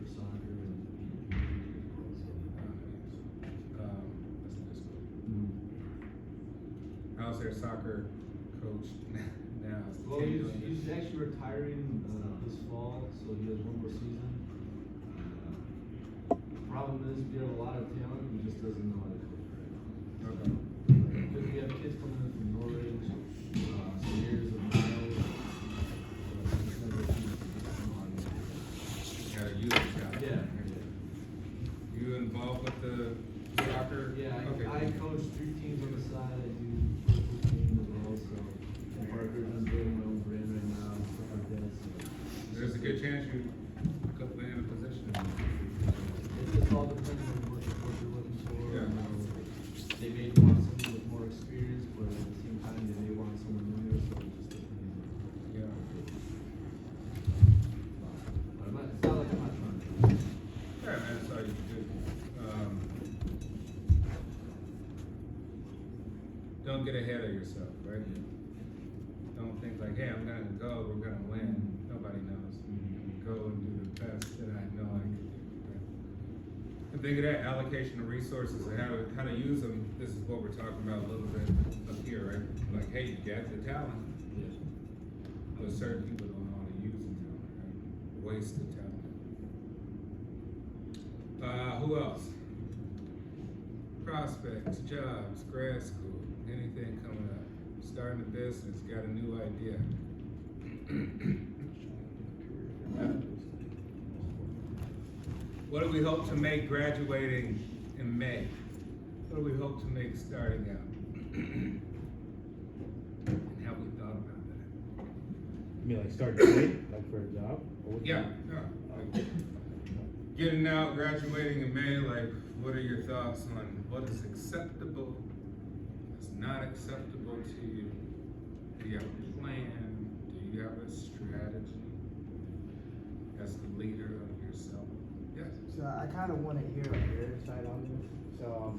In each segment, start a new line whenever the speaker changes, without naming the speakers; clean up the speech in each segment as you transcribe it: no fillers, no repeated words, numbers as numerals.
for soccer and.
That's cool. How's their soccer coach now? Is the
Well,
team doing
he's
good?
actually retiring this fall, so he has one more season. Problem is, we have a lot of talent, he just doesn't know how to coach right now.
Okay.
Because we have kids coming in from Norwich, some years of Miles. It's never a team to get them on.
Got a youth scout.
Yeah.
You involved with the soccer?
Yeah,
Okay.
I coach 3 teams on the side, I do purple team as well, so. And Parker's, I'm building my own brand right now, and stuff like that, so.
There's a good chance you could land a position.
It just all depends on what you're looking for.
Yeah.
They may want someone with more experience, but at the same time, they may want someone younger, so it just depends.
Yeah.
But it's not like I'm not trying to.
Yeah, man, that's all you can do. Don't get ahead of yourself, right? Don't think like, hey, I'm gonna go, we're gonna win. Nobody knows. Go and do the best that I know I can do. Right? And think of that allocation of resources and how to use them. This is what we're talking about a little bit up here, right? Like, hey, you got the talent,
Yes.
but certain people don't know how to use the talent, right? Waste the talent. Who else? Prospects, jobs, grad school, anything coming up. Starting a business, got a new idea. What do we hope to make graduating in May? What do we hope to make starting out? And have we thought about that?
You mean like start date, like for a job? Or what?
Yeah, like getting out, graduating in May, like what are your thoughts on what is acceptable, what's not acceptable to you? Do you have a plan? Do you have a strategy as the leader of yourself? Yes.
So I kind of want to hear like your insight on this. So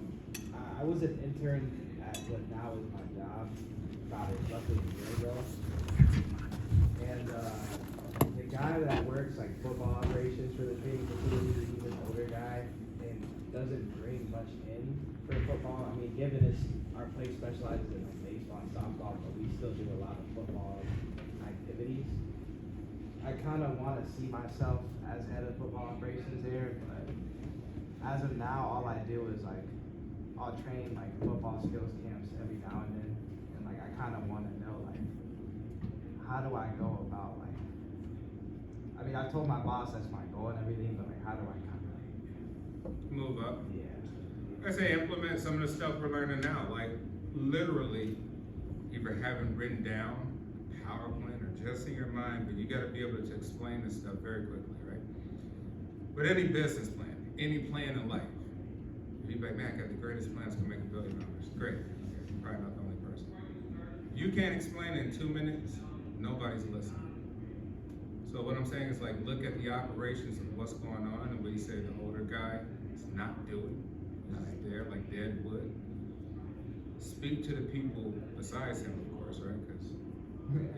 I was an intern at what now is my job about roughly a year ago, and the guy that works like football operations for the training facility, he's an older guy and doesn't bring much in for football. I mean, given our place specializes in like baseball and softball, but we still do a lot of football activities. I kind of want to see myself as head of football operations there, but as of now, all I do is like, I'll train like football skills camps every now and then, and like I kind of want to know like, how do I go about like, I mean, I told my boss that's my goal and everything, but like, how do I kind of,
Move up.
yeah.
I say implement some of the stuff we're learning now, like literally either having written down a PowerPoint or just in your mind, but you gotta be able to explain this stuff very quickly, right? But any business plan, any plan in life, you'd be like, man, I got the greatest plans to make $1 billion. Great, you're probably not the only person. You can't explain it in 2 minutes, nobody's listening. So what I'm saying is like, look at the operations of what's going on and what you say the older guy is not doing. He's there like dead wood. Speak to the people besides him, of course, right? Because he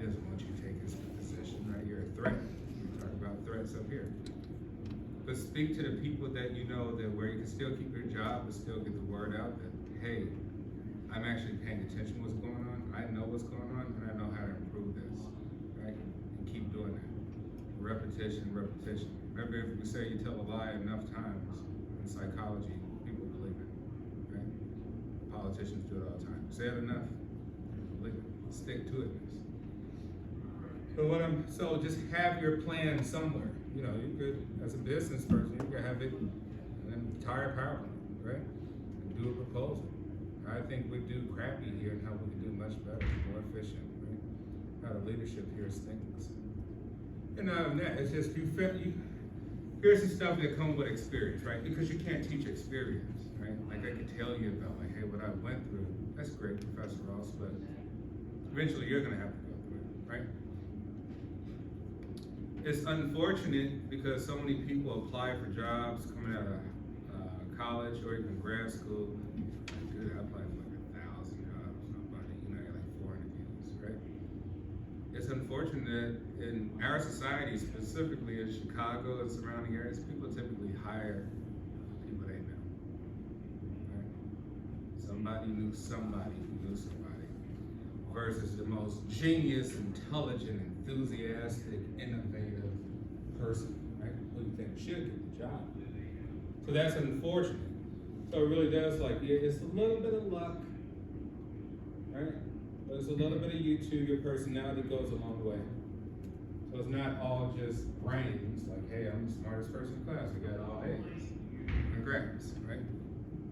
doesn't want you to take his position, right? You're a threat. We talk about threats up here. But speak to the people that you know that where you can still keep your job but still get the word out that, hey, I'm actually paying attention to what's going on. I know what's going on and I know how to improve this, right? And keep doing that. Repetition, repetition. Remember, if we say you tell a lie enough times in psychology, people believe it, right? Politicians do it all the time. Say it enough, believe it. Stick to it. So just have your plan somewhere. You know, you could, as a business person, you could have it in an entire PowerPoint, right? And do a proposal. I think we do crappy here and how we can do much better, more efficient, right? How the leadership here stinks. And other than that, it's just here's the stuff that comes with experience, right? Because you can't teach experience, right? Like I could tell you about like, hey, what I went through, that's great, Professor Ross, but eventually you're gonna have to go through it, right? It's unfortunate because so many people apply for jobs coming out of college or even grad school. Dude, I applied for like 1,000 jobs, nobody, you know, like 4 interviews, right? It's unfortunate unfortunate in our society, specifically in Chicago and surrounding areas, people typically hire people they know. Right? Somebody knew somebody who knew somebody, versus the most genius, intelligent, enthusiastic, innovative person, right? Who you think should get the job. So that's unfortunate. So it really does, like, yeah, it's a little bit of luck, right? But it's a little bit of you too, your personality goes a long way. So it's not all just brains, like, hey, I'm the smartest person in class, we got all A's. Congrats, right?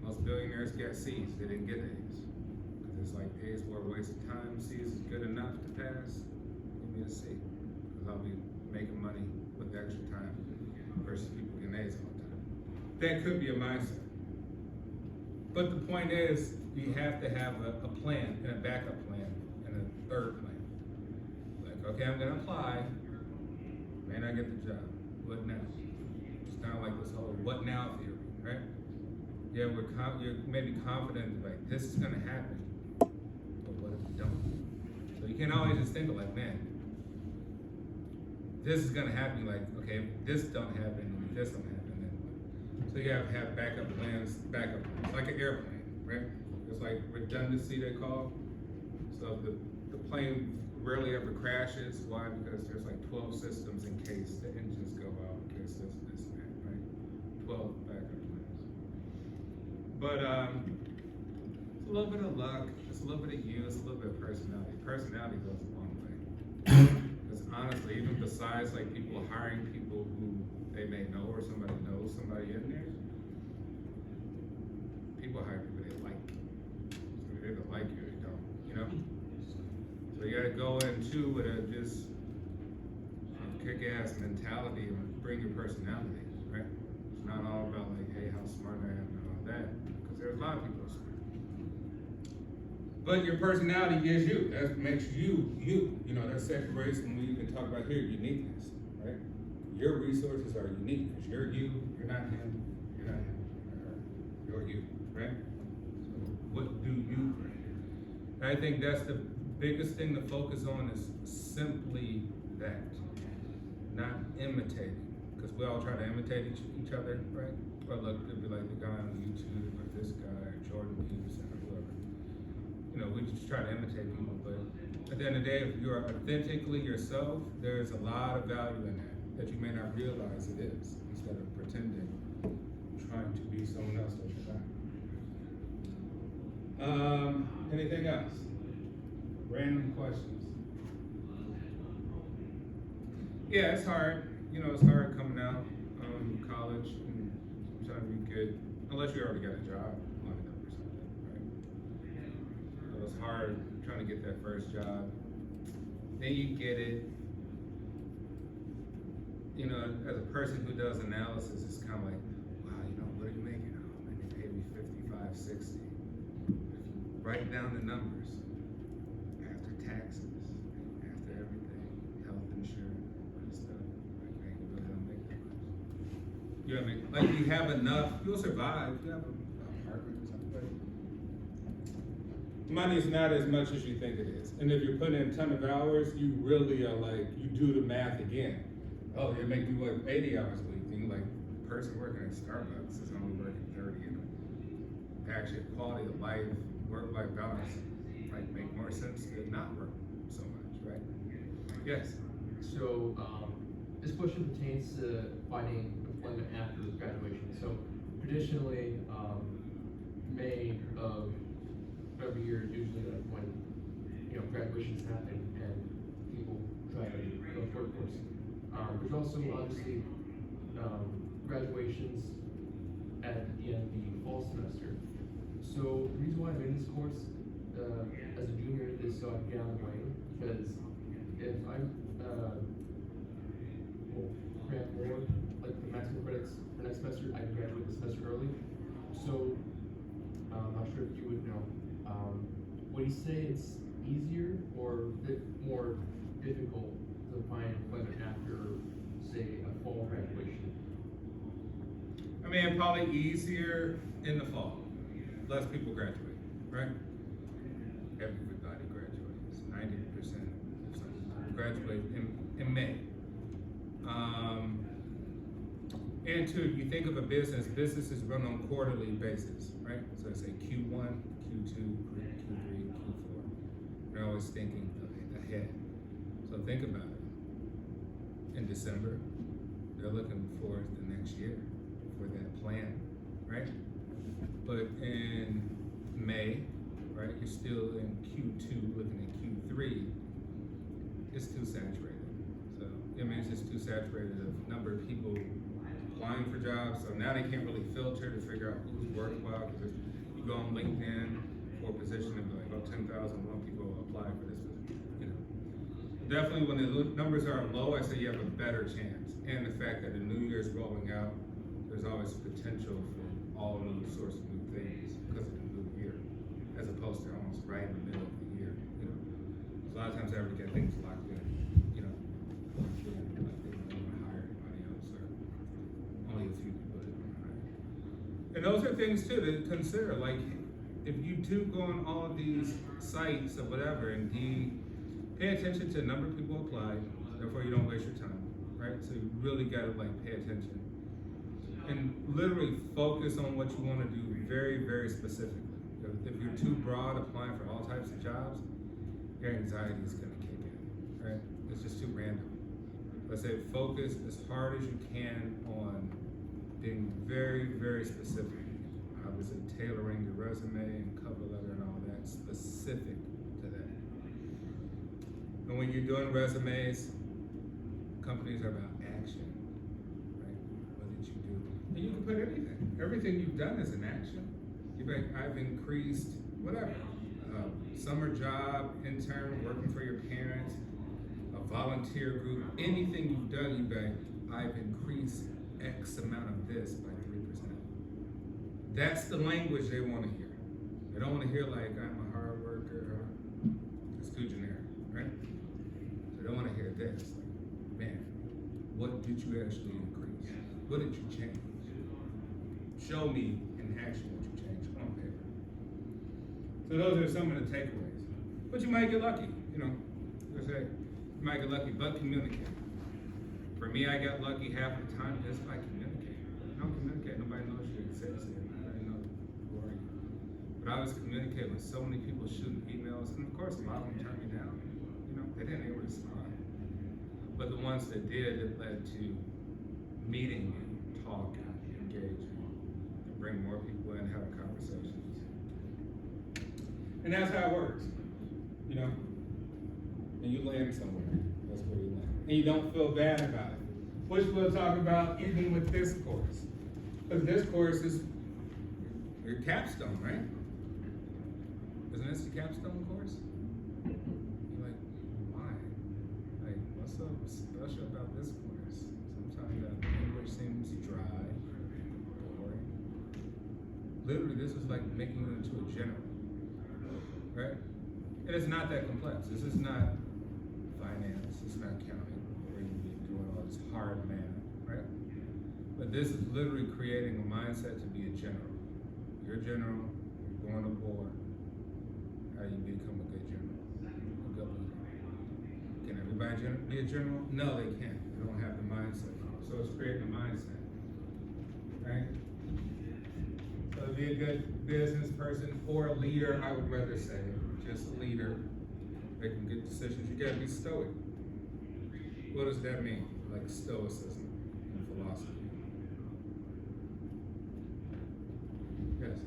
Most billionaires get C's, they didn't get A's. Because it's like A's were a waste of time, C's is good enough to pass, give me a C. Because I'll be making money with the extra time versus people getting A's all the time. That could be a mindset. But the point is, you have to have a plan and a backup plan and a third plan. Like, okay, I'm gonna apply, may not get the job, what now? It's kind of like this whole what now theory, right? Yeah, you're maybe confident, like, this is gonna happen, but what if it don't? So you can't always just think of like, man, this is gonna happen, like, okay, if this don't happen, and if this don't happen, then what? So you have to have backup plans, like an airplane, right? It's like redundancy, they call. So the plane rarely ever crashes. Why? Because there's like 12 systems in case the engines go out, in case this and that, right? 12 backup plans. But it's a little bit of luck, it's a little bit of you, it's a little bit of personality. Personality goes a long way. Because honestly, even besides like people hiring people who they may know or somebody knows somebody in there, people hire people they like. So they either like you or they don't, you know? So you gotta go in too with a just kick-ass mentality and bring your personality, right? It's not all about like, hey, how smart I am and all that, because there's a lot of people who are smart. But your personality is you. That makes you, you. You know, that separates when we even talk about here, uniqueness, right? Your resources are unique, because you're you, you're not him, you're not him, you're you, right? So what do you bring? And I think that's the biggest thing to focus on is simply that, not imitating, because we all try to imitate each other, right? Or look, it'd be like the guy on YouTube, or this guy, or Jordan Peterson, or whoever. You know, we just try to imitate people, but at the end of the day, if you're authentically yourself, there's a lot of value in that you may not realize it is, instead of pretending, trying to be someone else that you're not. Anything else? Random questions. Yeah, it's hard. You know, it's hard coming out college and trying to be good, unless you already got a job lined up or something, right? So it's hard trying to get that first job. Then you get it. You know, as a person who does analysis, it's kind of like, wow, you know, what are you making? Oh, man, they paid me 55, 60. If you write down the numbers, after taxes, after everything, health insurance, and stuff, like, man, you really don't make that much. You know what I mean? Like, you have enough, you'll survive. You have a apartment or something. Money is not as much as you think it is. And if you're putting in a ton of hours, you really are like, you do the math again. Oh, you're making me work 80 hours a week. And like, the person working at Starbucks is only working 30. And actually, quality of life, work-life balance, might make more sense to not work so much, right? Yes.
So, this question pertains to finding employment after graduation. So, traditionally, May of every year is usually like when, you know, graduations happen and people try to go to the workforce. There's also obviously graduations at the end of the fall semester. So the reason why I'm in this course as a junior is so I can get out of the way, because if I'm grant more, like the maximum credits for next semester, I can graduate the semester early. So I'm not sure if you would know. Would you say it's easier or a bit more difficult to find employment after, say, a fall graduation?
I mean, probably easier in the fall. Less people graduate, right? Everybody graduates. 90% of something. graduate in May. And two, you think of a businesses run on quarterly basis, right? So I say Q1, Q2, Q3, Q4. They're always thinking ahead. So think about it. In December, they're looking forward to the next year for that plan, right? But in May, right, you're still in Q2, looking at Q3, it's too saturated. So it means it's too saturated of number of people applying for jobs, so now they can't really filter to figure out who's worthwhile, because you go on LinkedIn for a position and be like, oh, 10,001 people apply for this position, you know. Definitely when the numbers are low, I say you have a better chance. And the fact that the new year's rolling out, there's always potential for all new sorts of new things because of the new year, as opposed to almost right in the middle of the year, you know. So a lot of times I ever get things locked in, you know, like they don't want to hire anybody else, or only a few people that want to hire. And those are things too to consider, like if you do go on all of these sites or whatever, and pay attention to the number of people applied, therefore you don't waste your time, right? So you really gotta like pay attention. And literally focus on what you want to do very, very specifically. If you're too broad applying for all types of jobs, your anxiety is going to kick in, right? It's just too random. Let's say focus as hard as you can on being very, very specific. Obviously tailoring your resume and cover letter and all that, specific to that. And when you're doing resumes, companies are about action. And you can put everything you've done is an action. You're like, I've increased whatever, summer job, intern, working for your parents, a volunteer group, anything you've done, you've like, I've increased X amount of this by 3%. That's the language they want to hear. They don't want to hear like, I'm a hard worker, it's too generic, right? So they don't want to hear this, like, man, what did you actually increase? What did you change? Show me in action what you changed on paper. So those are some of the takeaways. But you might get lucky, you know. I say, you might get lucky, but communicate. For me, I got lucky half the time just by communicating. I don't communicate, nobody knows you exist here. Nobody knows who are you. But I was communicating with so many people shooting emails, and of course a lot of them turned me down. You know, they didn't even respond. But the ones that did, it led to meeting and talking, engaging. Bring more people in, have conversations. And that's how it works, you know? And you land somewhere, that's where you land. And you don't feel bad about it, which we'll talk about even with this course. Because this course is your capstone, right? Isn't this the capstone course? You're like, why? Like, what's so special about this course? Sometimes that English seems dry. Literally, this is like making you into a general, right? And it's not that complex. This is not finance, it's not accounting, where you be doing all this hard math, right? But this is literally creating a mindset to be a general. You're a general, you're going to war. How do you become a good general? A good leader. Can everybody be a general? No, they can't. They don't have the mindset. So it's creating a mindset, right? So to be a good business person or a leader, I would rather say, just a leader, making good decisions, you gotta be stoic. What does that mean? Like stoicism in philosophy. Yes?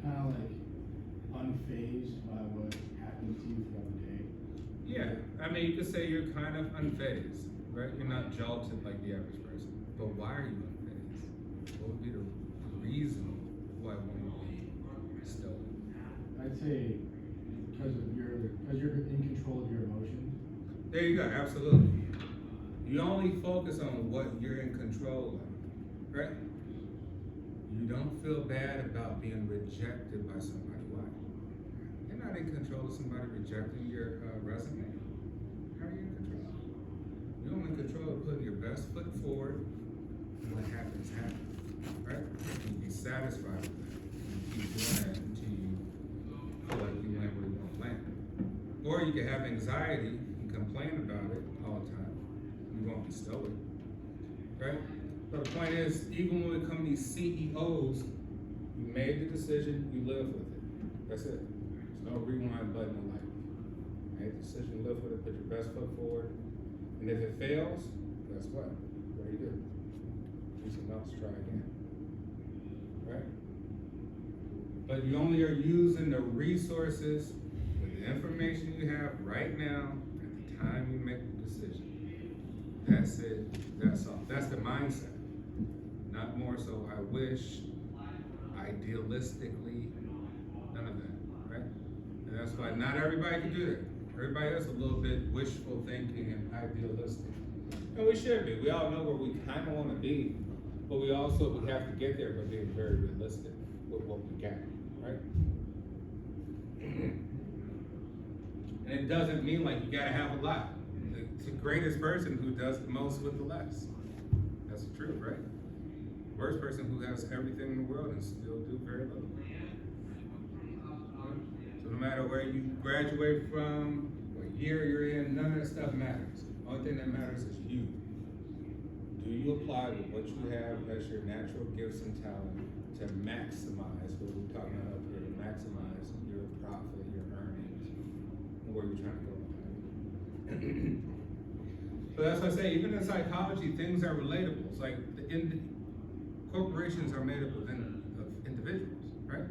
Kind of like unfazed by what happens to you throughout the day.
Yeah, I mean, you could say you're kind of unfazed, right? You're not jolted like the average person. But why are you unfazed? What would be the reason why one would be stoic?
I'd say because you're in control of your emotions.
There you go, absolutely. You only focus on what you're in control of, right? You don't feel bad about being rejected by somebody. Why? You're not in control of somebody rejecting your resume. How are you in control? You're only in control of putting your best foot forward, and what happens, right? You be satisfied with that. You keep doing that until you feel like you land where you want to land. Or you can have anxiety and come complain about it all the time. You won't bestow it, right? But the point is, even when we become these CEOs, you made the decision, you live with it. That's it. There's no rewind button in life. You made the decision, live with it, put your best foot forward. And if it fails, guess what? What do? Do something else, try again. Right? But you only are using the resources with the information you have right now at the time you make the decision. That's it. That's all. That's the mindset. Not more so, I wish, idealistically, none of that, right? And that's why not everybody can do that. Everybody is a little bit wishful thinking and idealistic. And we should be. We all know where we kind of want to be, but we have to get there by being very realistic with what we got, right? And it doesn't mean like you gotta have a lot. The greatest person who does the most with the less. That's the truth, right? Worst person who has everything in the world and still do very little. So no matter where you graduate from, what year you're in, none of that stuff matters. The only thing that matters is you. Do you apply with what you have as your natural gifts and talent to maximize what we're talking about up here, to maximize your profit, your earnings, and where you're trying to go with that? So that's why I say, even in psychology, things are relatable. It's like corporations are made up of individuals, right?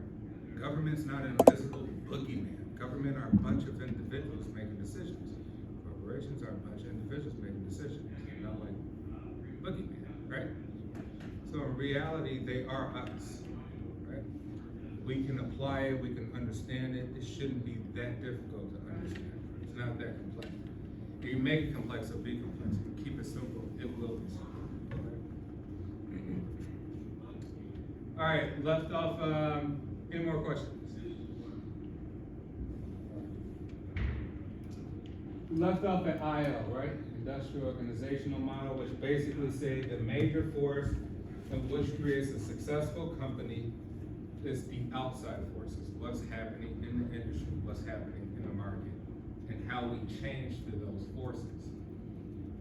Government's not an invisible boogeyman. Government are a bunch of individuals making decisions. Corporations are a bunch of individuals making decisions. You know, like boogeyman, right? So in reality, they are us, right? We can apply it, we can understand it. It shouldn't be that difficult to understand. It's not that complex. If you make it complex, it'll be complex. If you keep it simple, it will be simple. All right, left off, any more questions? Left off at IO, right? Industrial Organizational Model, which basically say the major force of which creates a successful company is the outside forces. What's happening in the industry, what's happening in the market, and how we change through those forces,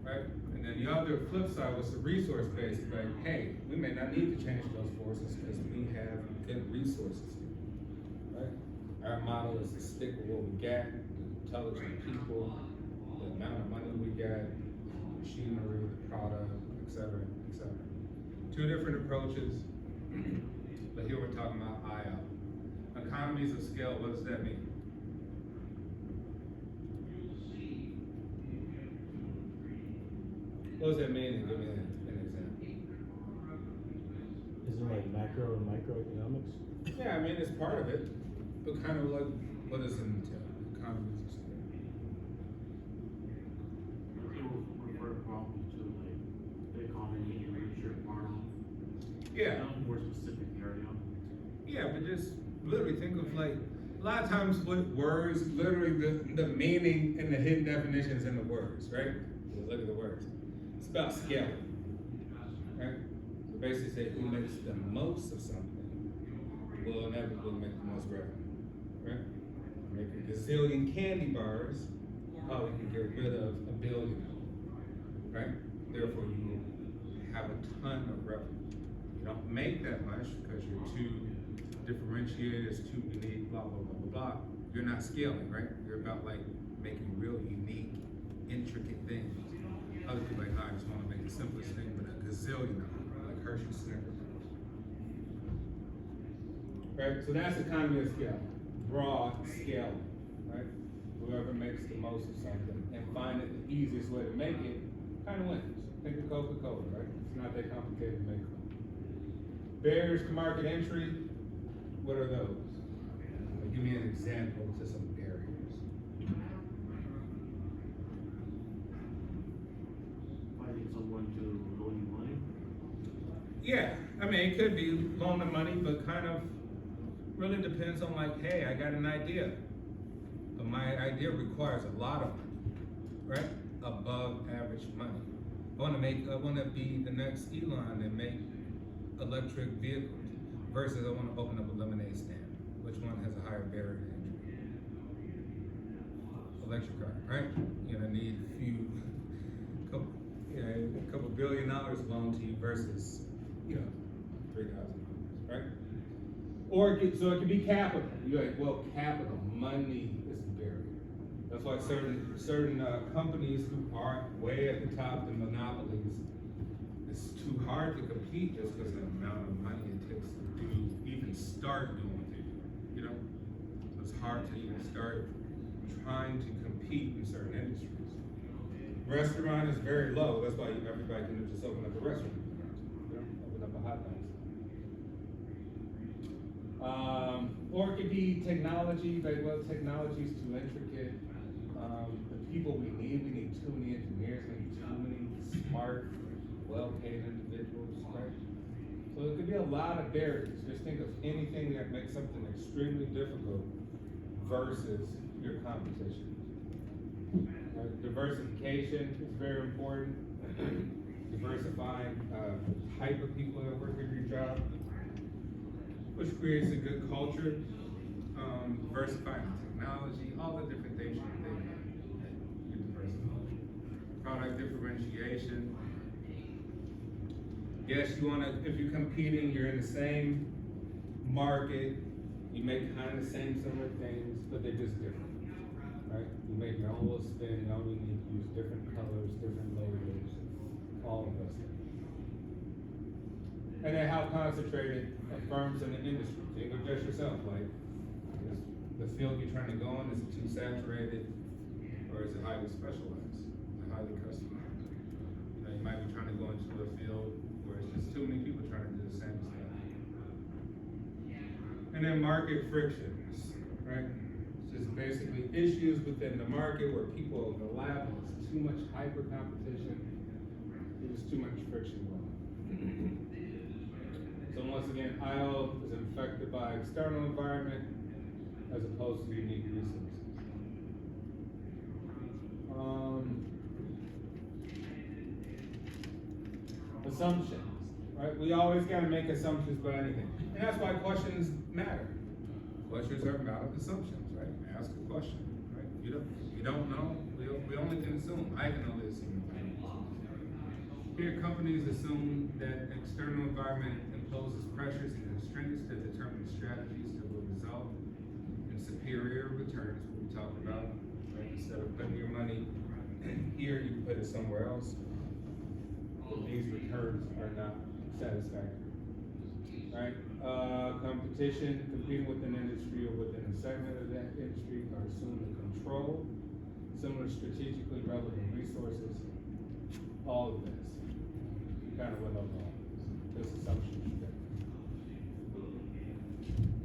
right? And then the other flip side was the resource-based, like, hey, we may not need to change those forces because we have good resources here, right? Our model is to stick with what we got, the intelligent people, the amount of money we got, the machinery, the product, et cetera, et cetera. Two different approaches, but here we're talking about IO. Economies of scale, what does that mean? What does that mean? And give me an example.
Is it like macro and microeconomics?
Yeah, I mean, it's part of it, but kind of like, what does it entail? Economies of scale.
Refer probably to like the economy and leadership model.
Yeah.
More specific area.
Yeah, but just literally think of like, a lot of times with words, literally the meaning and the hidden definitions in the words, right? So look at the words. It's about scaling, right? So basically say who makes the most of something will inevitably make the most revenue, right? Make a gazillion candy bars, probably can get rid of a billion, right? Therefore you have a ton of revenue. You don't make that much because you're too differentiated, it's too unique, blah, blah, blah, blah, blah. You're not scaling, right? You're about like making real unique, intricate things. Other people are like, I just want to make the simplest thing, but a gazillion of them, like Hershey Snickers. Right, so that's economy of scale, broad scale, right? Whoever makes the most of something and find it the easiest way to make it, kind of wins. Think of Coca-Cola, right? It's not that complicated to make Coke. Barriers to market entry, what are those? Like, give me an example to some barriers.
Finding someone to loan you money.
Yeah, I mean, it could be loan the money, but kind of really depends on like, hey, I got an idea, but my idea requires a lot of money, right? Above average money. I want to be the next Elon and make electric vehicles versus I want to open up a lemonade stand. Which one has a higher barrier to entry? electric car, right? You're gonna need a couple $1 billion loaned to you versus, $3,000, right? Or so it could be capital. You're like, well, capital, money is a barrier. That's why certain companies who are way at the top, the monopolies, it's too hard to compete just because of the amount of money it takes to even start doing what they do. It's hard to even start trying to compete in certain industries. Restaurant is very low. That's why everybody can just open up a restaurant. Open up a hot dog. Or it could be technology, but well, technology is too intricate. The people we need too many engineers, we need too many smart, well-paid individuals, right? So it could be a lot of barriers. Just think of anything that makes something extremely difficult versus your competition. Right? Diversification is very important. Diversifying the type of people that work in your job, which creates a good culture. Diversifying technology, all the different things you can think of. You diversify. Product differentiation. Yes, if you're competing, you're in the same market, you make kind of the same similar things, but they're just different, right? You make your own little spin, you only need to use different colors, different logos, all of those things. And then how concentrated are firms in the industry? Think of just yourself, like, is the field you're trying to go in, is it too saturated, or is it highly specialized, highly customized? You might be trying to go into a field where it's just too many people trying to do the same stuff. And then market frictions, right? It's just basically issues within the market where people overlap, and it's too much hyper competition, there's too much friction going on. So once again, IO is affected by external environment as opposed to unique resources. Assumptions, right? We always gotta make assumptions about anything. And that's why questions matter. Questions are valid assumptions, right? Ask a question, right? You don't know, we only can assume. I can only assume. Here, companies assume that the external environment imposes pressures and constraints that determine strategies that will result in superior returns, what we talked about, right? Instead of putting your money here, you can put it somewhere else. These returns are not satisfactory, right? Competition, competing within an industry or within a segment of that industry are assumed to control similar strategically relevant resources. All of this. Kind of went over all this assumption.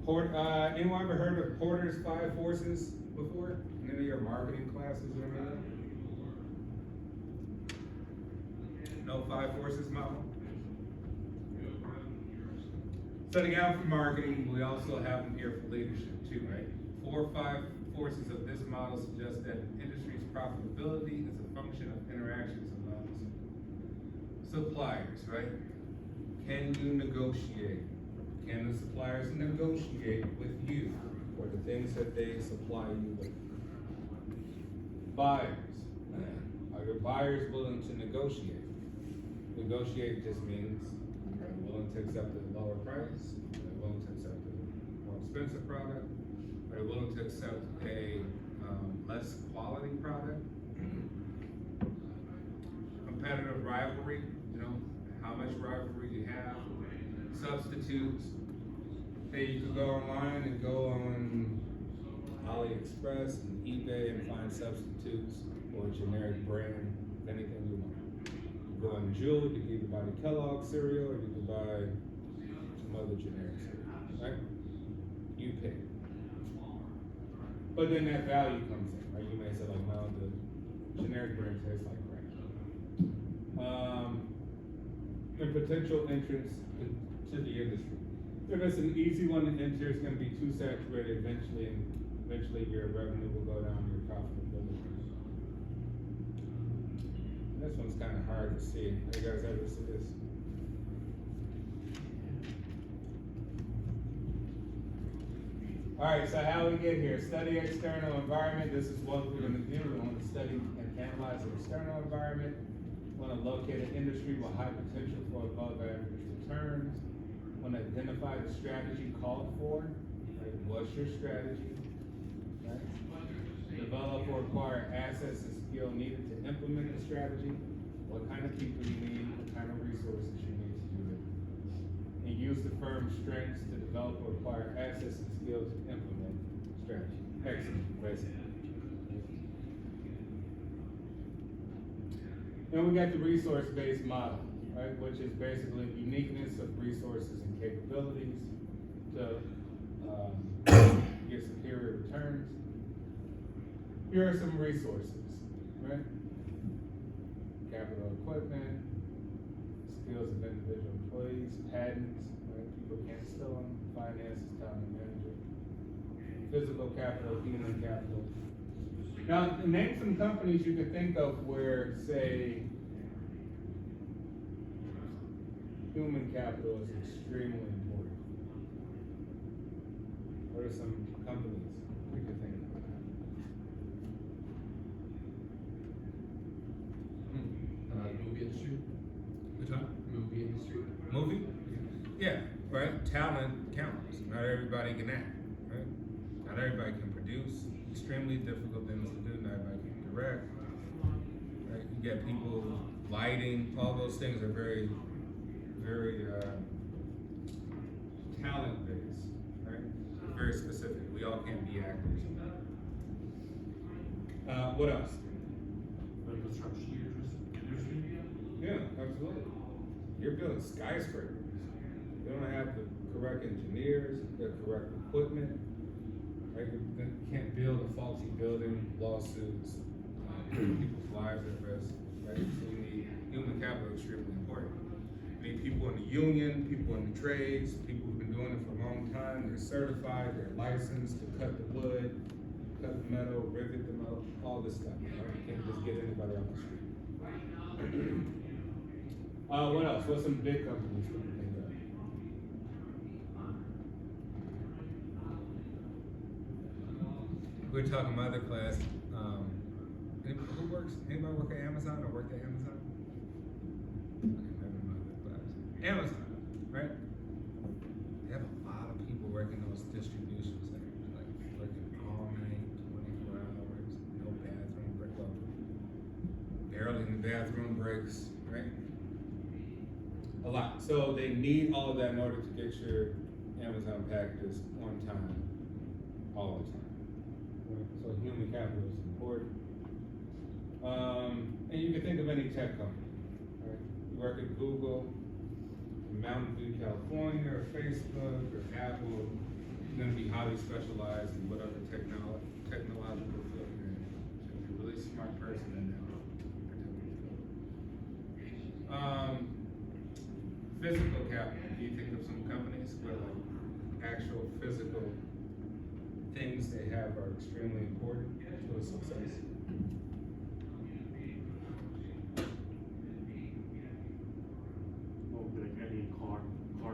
Anyone ever heard of Porter's 5 Forces before? In any of your marketing classes or anything? No 5 Forces model? Setting out for marketing, we also have them here for leadership too, right? 4 or 5 forces of this model suggest that an industry's profitability is a function of interactions among suppliers, right? Can you negotiate? Can the suppliers negotiate with you for the things that they supply you with? Buyers. Are your buyers willing to negotiate? Negotiate just means are they willing to accept a lower price? Are they willing to accept a more expensive product? Are they willing to accept a less quality product? Competitive rivalry, how much rivalry you have. Substitutes. Hey, you can go online and go on AliExpress and eBay and find substitutes or a generic brand, anything you want. You go on Jewel, you can either buy the Kellogg cereal or you can buy some other generic cereal, right? You pick. But then that value comes in, right? You may say like, no, the generic brand tastes like crap. And potential entrance to the industry. If it's an easy one to enter, it's going to be too saturated eventually, and eventually your revenue will go down, your profitability. This one's kind of hard to see. Have you guys ever see this? Alright, so how we get here? Study external environment. This is what we're gonna do. We wanna study and analyze the external environment. Wanna locate an industry with high potential for above average returns. Wanna identify the strategy called for. Right? What's your strategy? Right? Develop or acquire assets and skill needed to implement the strategy. What kind of people you need, what kind of resources you need to do it. And use the firm's strengths to develop or acquire assets and skills to implement strategy. Excellent, basically. Then we got the resource-based model, right, which is basically uniqueness of resources and capabilities to get superior returns. Here are some resources, right? Capital equipment, skills of individual employees, patents, right? People can't steal them, finances, time and manager. Physical capital, human capital. Now, name some companies you could think of where, say, human capital is extremely important. What are some companies we could think of?
Movie industry.
Which one?
Movie industry.
Movie? Yeah, right. Talent counts. Not everybody can act, right? Not everybody can produce. Extremely difficult things to do. Not everybody can direct. Right? You get people, lighting, all those things are very, very talent based, right? Very specific. We all can't be actors. What else?
The construction industry.
Yeah, absolutely. You're building skyscrapers. You don't have the correct engineers, the correct equipment, right? You can't build a faulty building, lawsuits, putting people's lives at risk, right? So you need human capital, extremely important. You need people in the union, people in the trades, people who've been doing it for a long time, they're certified, they're licensed to cut the wood, cut the metal, rivet the metal, all this stuff, right? You can't just get anybody off the street. What else? What's some big companies we can think of? We're talking about other class. Who works? Anybody work at Amazon or worked at Amazon? Okay, never mind that class. Amazon, right? They have a lot of people working those distribution centers, like working all night, 24 hours, no bathroom break, well, barely in the bathroom breaks, right? A lot. So they need all of that in order to get your Amazon packages on time, all the time. Right? So human capital is important. And you can think of any tech company, right? You work at Google, Mountain View, California, or Facebook, or Apple, you're gonna be highly specialized in whatever technological field you're in. So you're a really smart person in that field. Physical capital, do you think of some companies where like actual physical things they have are extremely important to a success?
Well, like any car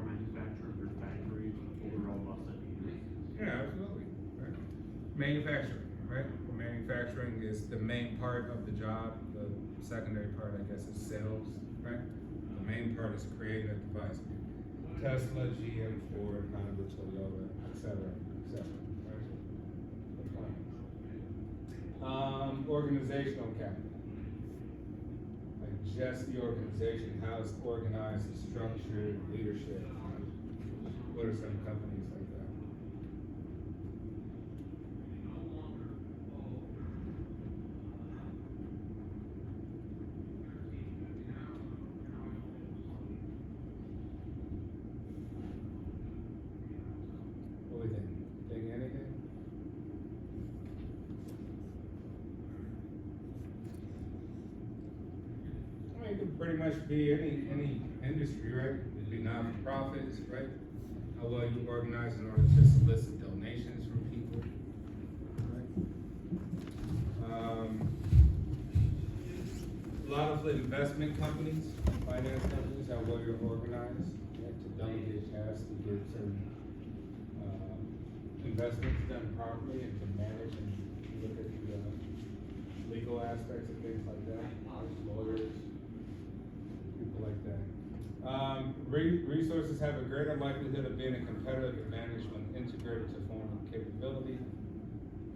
manufacturer or factory, overall loss of years.
Yeah, absolutely, right? Manufacturing, right? Manufacturing is the main part of the job. The secondary part, I guess, is sales, right? The main part is creating a device. Tesla, GM, Ford, Honda, Toyota, et cetera, right? Organizational capital. Like just the organization, how it's organized, it's structured, leadership. What are some companies like that? What do we think? Think anything? I mean, it could pretty much be any industry, right? It could be non-for-profits, right? How well you organize in order to solicit donations from people, right? A lot of the investment companies, finance companies, how well you're organized, right? To delegate tasks to get certain investments done properly and can manage and look at the legal aspects of things like that, lawyers, people like that. Resources have a greater likelihood of being a competitive advantage when integrated to form capability.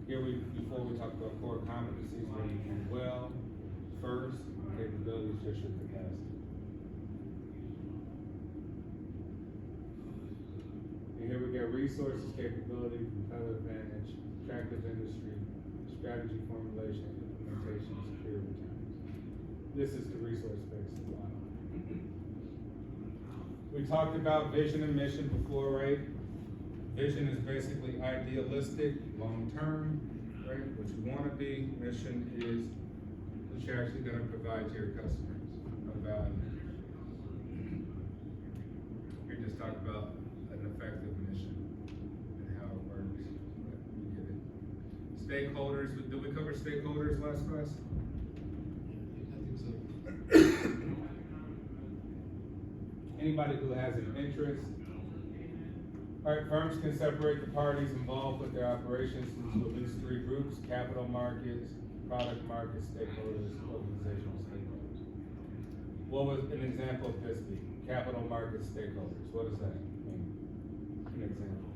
Here before we talk about core competencies, where you do well first, capabilities just your capacity. And here we got resources, capability, competitive advantage, attractive industry, strategy formulation, implementation, superior returns. This is the resource-based model. We talked about vision and mission before, right? Vision is basically idealistic, long-term, right? What you want to be. Mission is what you're actually going to provide to your customers of value. We just talked about an effective mission and how it works. We get it. Stakeholders. Did we cover stakeholders last class?
I think so.
Anybody who has an interest. All right, firms can separate the parties involved with their operations into at least three groups: capital markets, product markets, stakeholders, organizational stakeholders. What would an example of this be? Capital markets stakeholders. What does that mean? An example.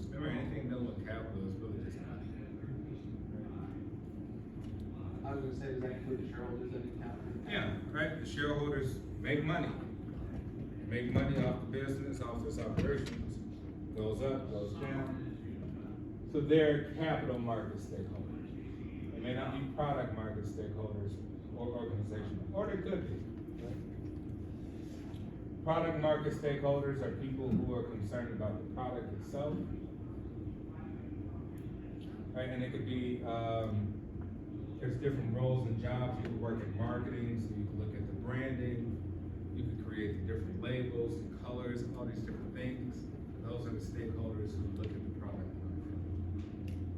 Remember, anything done with capital is really just money.
I was gonna say, does that include the shareholders in the account?
Yeah, right, the shareholders make money. They make money off the business, off its operations, goes up, goes down. So they're capital market stakeholders. They may not be product market stakeholders or organizational, or they could be. Right? Product market stakeholders are people who are concerned about the product itself. Right, and it could be, there's different roles and jobs. You can work in marketing, so you can look at the branding. You can create the different labels and colors and all these different things. Those are the stakeholders who look at the product.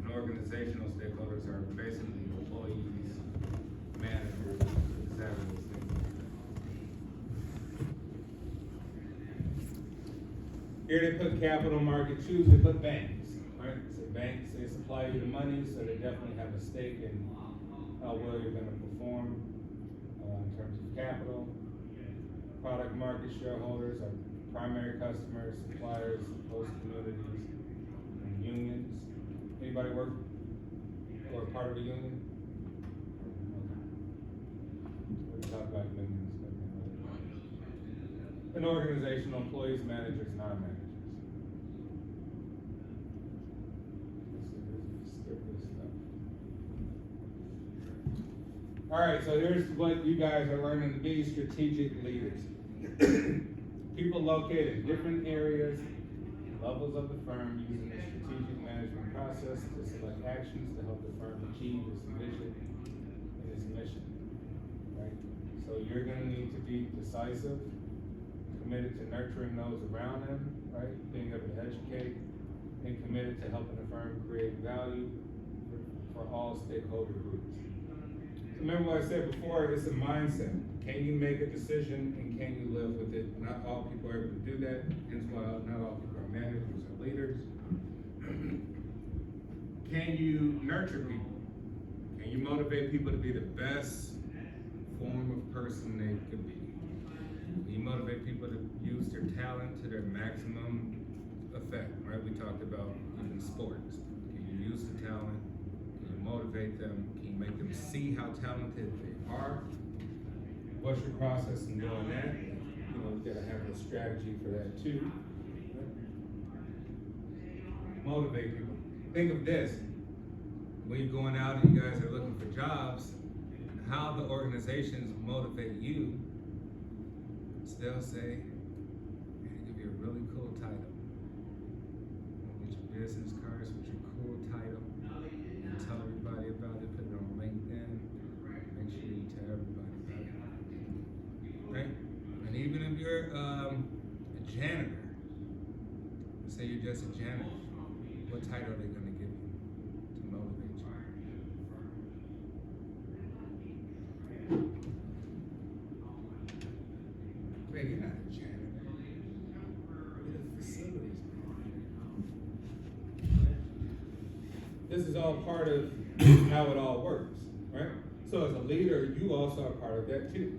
And organizational stakeholders are basically employees, managers, executives, things like that. Here they put capital market, choose they put banks, right? So banks, they supply you the money, so they definitely have a stake in how well you're gonna perform in terms of capital. Product market shareholders are primary customers, suppliers, host communities, and unions. Anybody work or part of a union? Okay. We talk about unions. An organizational employees, managers, non-managers. Skip this stuff. All right, so here's what you guys are learning to be: strategic leaders. People located in different areas, levels of the firm, using the strategic management process to select actions to help the firm achieve its vision and its mission. Right? So you're gonna need to be decisive, committed to nurturing those around them, right? Being able to educate, and committed to helping the firm create value for all stakeholder groups. Remember what I said before, it's a mindset. Can you make a decision and can you live with it? Not all people are able to do that, hence why not all people are managers or leaders. Can you nurture people? Can you motivate people to be the best form of person they could be? Can you motivate people to use their talent to their maximum effect, right? We talked about even sports. Can you use the talent? Can you motivate them? Can you make them see how talented they are? What's your process in doing that? You know, you gotta have a strategy for that too. Motivate people. Think of this. When you're going out and you guys are looking for jobs, how the organizations motivate you, they'll say, "Hey, give you a really cool title. Get your business cards with your cool title. And tell everybody about it, put it on LinkedIn. Make sure you tell everybody about it." Right? And even if you're a janitor, say you're just a janitor, what title are they gonna give you to motivate you? Man, you're not a janitor. You're the facilities man. This is all part of how it all works, right? So as a leader, you also are part of that too.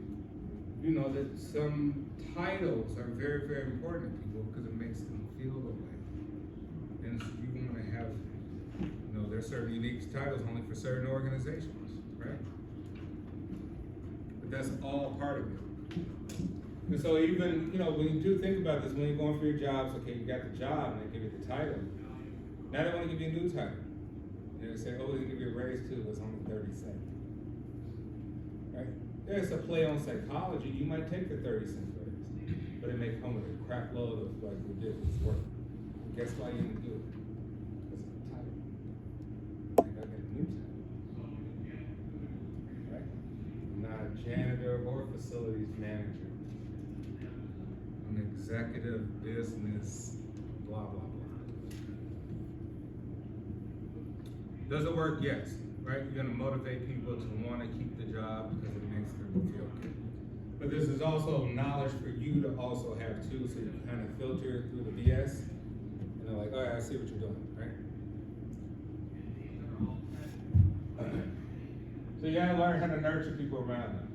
You know that some titles are very, very important to people because it makes them feel the way. And so you want to have, you know, there's certain unique titles only for certain organizations, right? But that's all part of it. And so even, you know, when you do think about this, when you're going for your jobs, okay, you got the job and they give you the title. Now they want to give you a new title. And they say, oh, they give you a raise too, it's only 30 cents. Right? There's a play on psychology, you might take the 30 cents raise, but it may come with a crap load of like ridiculous work. And guess why you didn't do it? Because of the title. Like I got a new title. Right? I'm not a janitor or facilities manager. I'm an executive business, blah, blah, blah. Does it work? Yes. Right? You're gonna motivate people to wanna keep the job because it makes them feel good. But this is also knowledge for you to also have too, so you can kind of filter through the BS. And they're like, all right, I see what you're doing, right? So you gotta learn how to nurture people around them,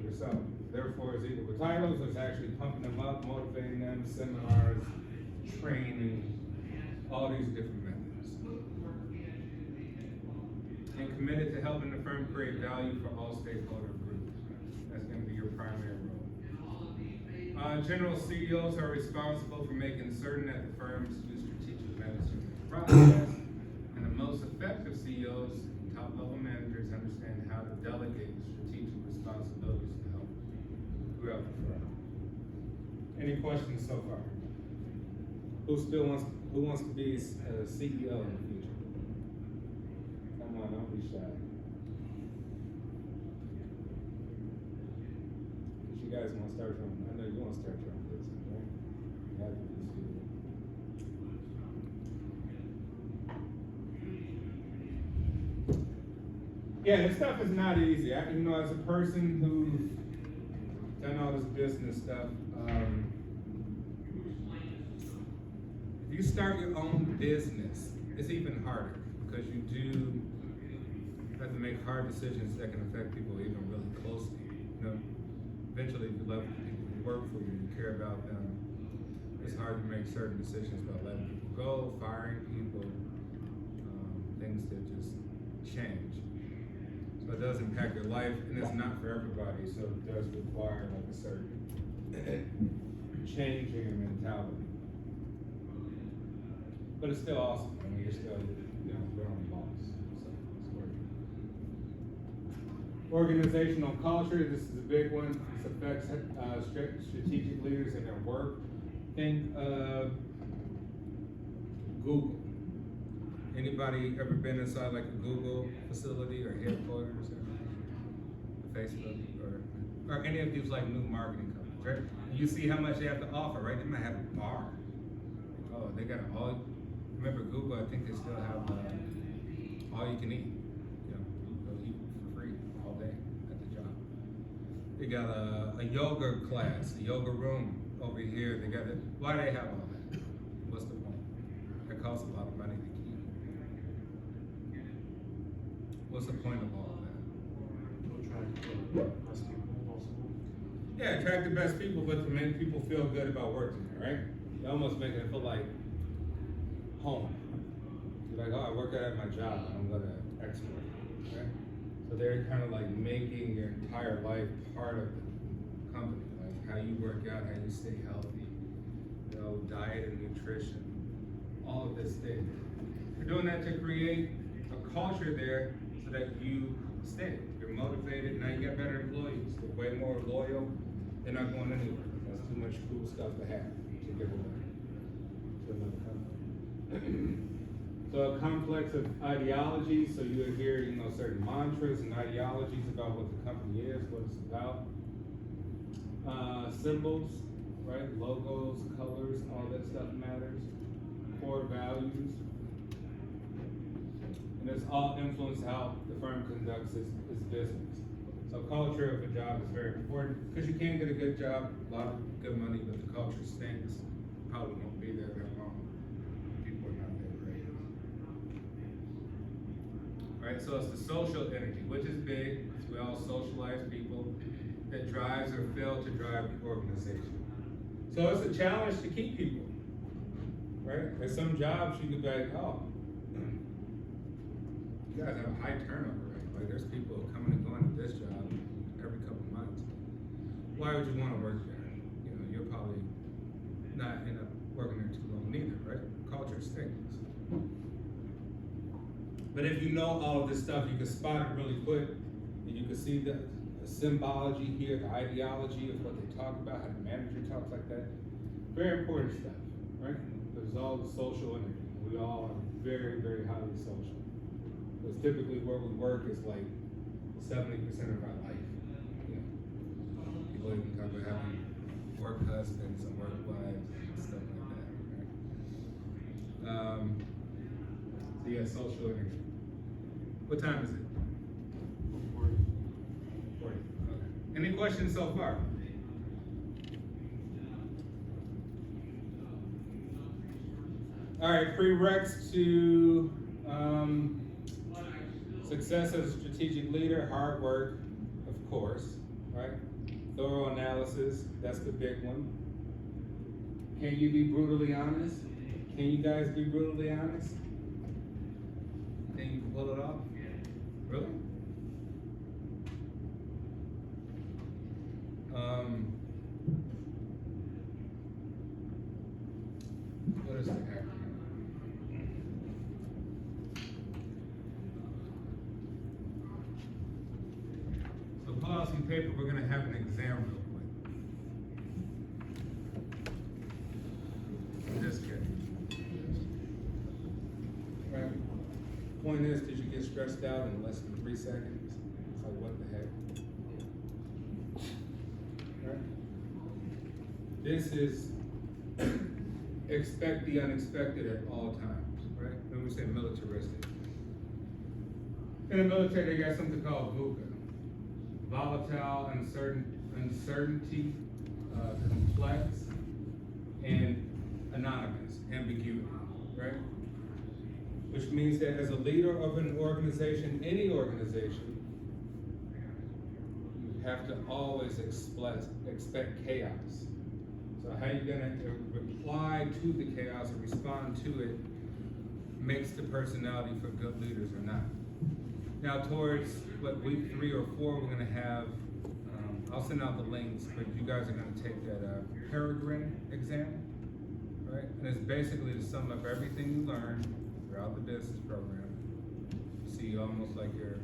yourself. Therefore, it's either with titles, or it's actually pumping them up, motivating them, seminars, training, all these different methods. And committed to helping the firm create value for all stakeholder groups. That's going to be your primary role. General CEOs are responsible for making certain that the firms use strategic management process, and the most effective CEOs and top-level managers understand how to delegate strategic responsibilities to help grow the firm. Any questions so far? Who wants to be a CEO in the future? Come on, don't be shy. Because you guys want to start your own, I know you want to start your own business, right? You have to be CEO. Yeah, this stuff is not easy. You know, as a person who's done all this business stuff, if you start your own business, it's even harder because you do have to make hard decisions that can affect people even really closely. You know, eventually, if you love the people who work for you, you care about them. It's hard to make certain decisions about letting people go, firing people, things that just change. So it does impact your life, and it's not for everybody. So it does require like a certain change in your mentality. But it's still awesome. I mean, you're still, you know, your own boss. So it's working. Organizational culture, this is a big one. This affects strategic leaders in their work. Think Google. Anybody ever been inside like a Google facility or headquarters or Facebook or any of these like new marketing companies, right? You see how much they have to offer, right? They might have a bar. Oh, they got all. Remember Google? I think they still have all you can eat. You know, go eat for free all day at the job. They got a yoga class, a yoga room over here. They got it. Why do they have all that? What's the point? It costs a lot of money to keep. What's the point of all of that? Yeah, attract the best people, but to make people feel good about working there, right? They almost make it feel like home. You're like, oh, I work at my job, and I'm gonna export, right? So they're kind of like making your entire life part of the company, like how you work out, how you stay healthy, you know, diet and nutrition, all of this thing. We're doing that to create a culture there so that you stay. You're motivated, now you got better employees. They're way more loyal, they're not going anywhere. That's too much cool stuff to have, to give away to another company. So a complex of ideologies, so you would hear, you know, certain mantras and ideologies about what the company is, what it's about. Symbols, right? Logos, colors, all that stuff matters. Core values. And this all influence how the firm conducts its business. So culture of a job is very important, because you can get a good job, a lot of good money, but the culture stinks. Probably won't be there that long. People are not that great. Right, so it's the social energy, which is big, because we all socialize people, that drives or fail to drive the organization. So it's a challenge to keep people, right? There's some jobs you could be like, oh, you guys have a high turnover rate. Like there's people coming and going to this job every couple months. Why would you want to work there? You know, you'll probably not end up working there too long either, right? Culture stinks. But if you know all of this stuff, you can spot it really quick, and you can see the symbology here, the ideology of what they talk about, how the manager talks like that. Very important stuff, right? There's all the social energy. We all are very, very highly social. Because typically where we work is like 70% of our life. You know, people even talk about having work husbands and work wives and stuff like that, right? So yeah, social energy. What time is it? 40. Okay. Any questions so far? All right, prereqs to success as a strategic leader: hard work, of course, right? Thorough analysis, that's the big one. Can you be brutally honest? Can you guys be brutally honest? Think you can pull it off? Really? What is the acronym? So pull out some paper, we're gonna have an exam real quick. I'm just kidding. Right? Point is, did you get stressed out in less than 3 seconds? It's like, what the heck? Right? This is expect the unexpected at all times, right? When we say militaristic. In the military, they got something called VUCA. Volatile, uncertainty, complex, and anonymous, ambiguity, right? Which means that as a leader of an organization, any organization, you have to always expect chaos. So how you're gonna reply to the chaos or respond to it makes the personality for good leaders or not. Now towards week 3 or 4, we're gonna have, I'll send out the links, but you guys are gonna take that Peregrine exam, right? And it's basically to sum up everything you learned throughout the business program. See almost like your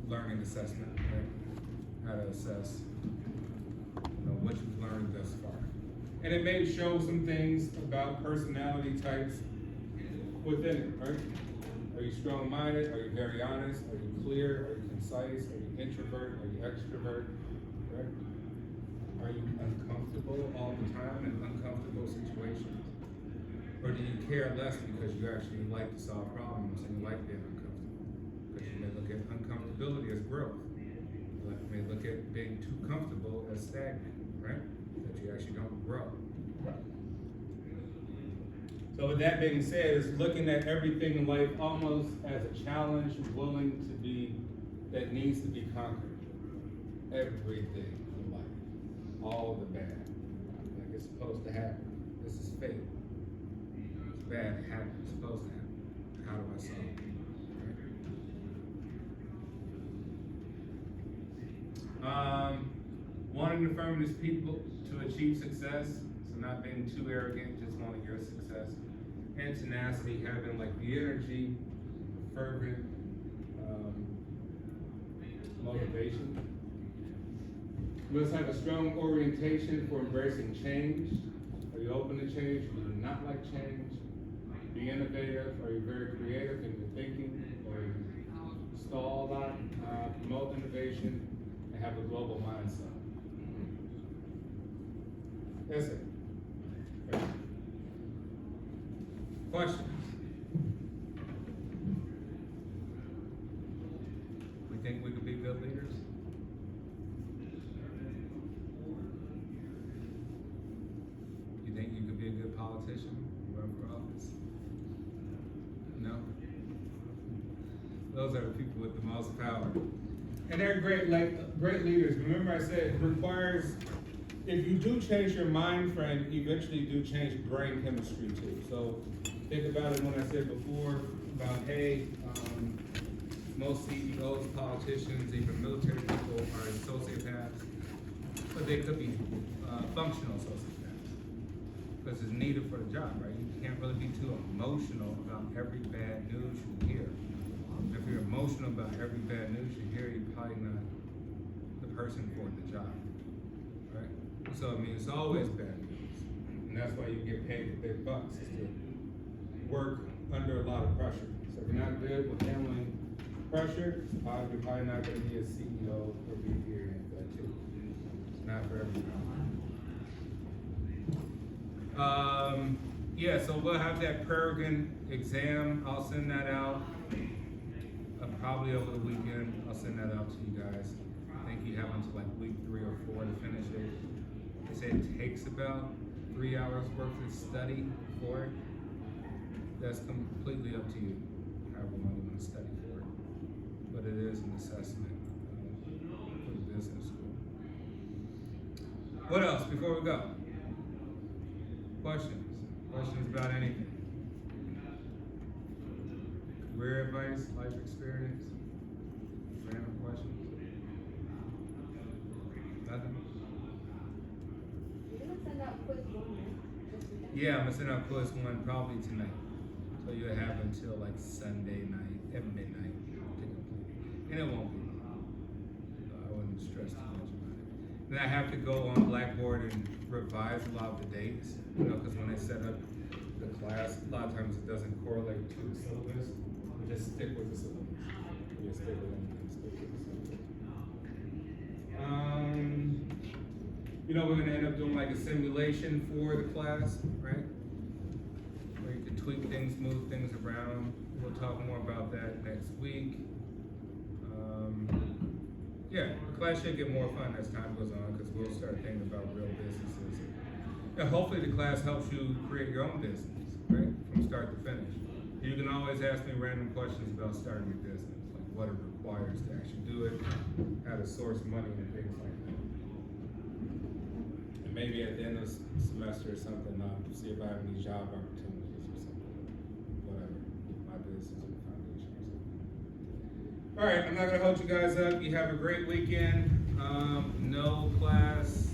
learning assessment, right? How to assess, what you've learned thus far. And it may show some things about personality types within it, right? Are you strong-minded? Are you very honest? Are you clear? Are you concise? Are you introvert? Are you extrovert? Right? Are you uncomfortable all the time in uncomfortable situations? Or do you care less because you actually like to solve problems and you like being uncomfortable? Because you may look at uncomfortability as growth. You may look at being too comfortable as stagnant, right? That you actually don't grow. So with that being said, it's looking at everything in life almost as a challenge, that needs to be conquered. Everything in life, all the bad, like it's supposed to happen. This is fate. It's bad happen. It's supposed to happen. How do I solve it? Right? Wanting to feminist people to achieve success, so not being too arrogant, just wanting your success. And tenacity, having like the energy, fervent motivation. You must have a strong orientation for embracing change. Are you open to change? Do you not like change? Be innovative. Are you very creative in your thinking? Or you stall a lot? Promote innovation and have a global mindset. That's it. Okay. Questions? We think we could be good leaders? a good politician, run for office? No? Those are the people with the most power. And they're great, like, great leaders. Remember I said it requires, if you do change your mind frame, eventually you do change brain chemistry too. So think about it when I said before about, hey, most CEOs, politicians, even military people are sociopaths, but they could be functional sociopaths because it's needed for the job, right? You can't really be too emotional about every bad news you hear. If you're emotional about every bad news you hear, you're probably not the person for the job, right? So I mean, it's always bad news, and that's why you get paid the big bucks, is to work under a lot of pressure. So if you're not good with handling pressure, you're probably not going to be a CEO or VP or anything like that too. It's not for everyone. Yeah, so we'll have that Peregrine exam. I'll send that out. Probably over the weekend. I'll send that out to you guys. I think you have until like week 3 or 4 to finish it. They say it takes about 3 hours worth of study for it. That's completely up to you, however long you want to study for it. But it is an assessment for the business school. What else before we go? Questions? Questions about anything? Career advice, life experience, random questions? Nothing?
You're gonna send out quiz 1, right?
Yeah, I'm gonna send out quiz 1 probably tonight. So you'll have until like Sunday night at midnight to complete. And it won't be long. So I wouldn't stress too much about it. Then I have to go on Blackboard and revise a lot of the dates, you know, because when they set up the class, a lot of times it doesn't correlate to the syllabus. Just stick with the syllabus. Just stick with anything, stick with the syllabus. You know, we're gonna end up doing like a simulation for the class, right? Where you can tweak things, move things around. We'll talk more about that next week. Yeah, the class should get more fun as time goes on because we'll start thinking about real businesses. And hopefully the class helps you create your own business, right? From start to finish. You can always ask me random questions about starting your business, like what it requires to actually do it, how to source money and things like that. And maybe at the end of the semester or something, see if I have any job opportunities or something, whatever, my business or foundation or something. All right, I'm not gonna hold you guys up. You have a great weekend. No class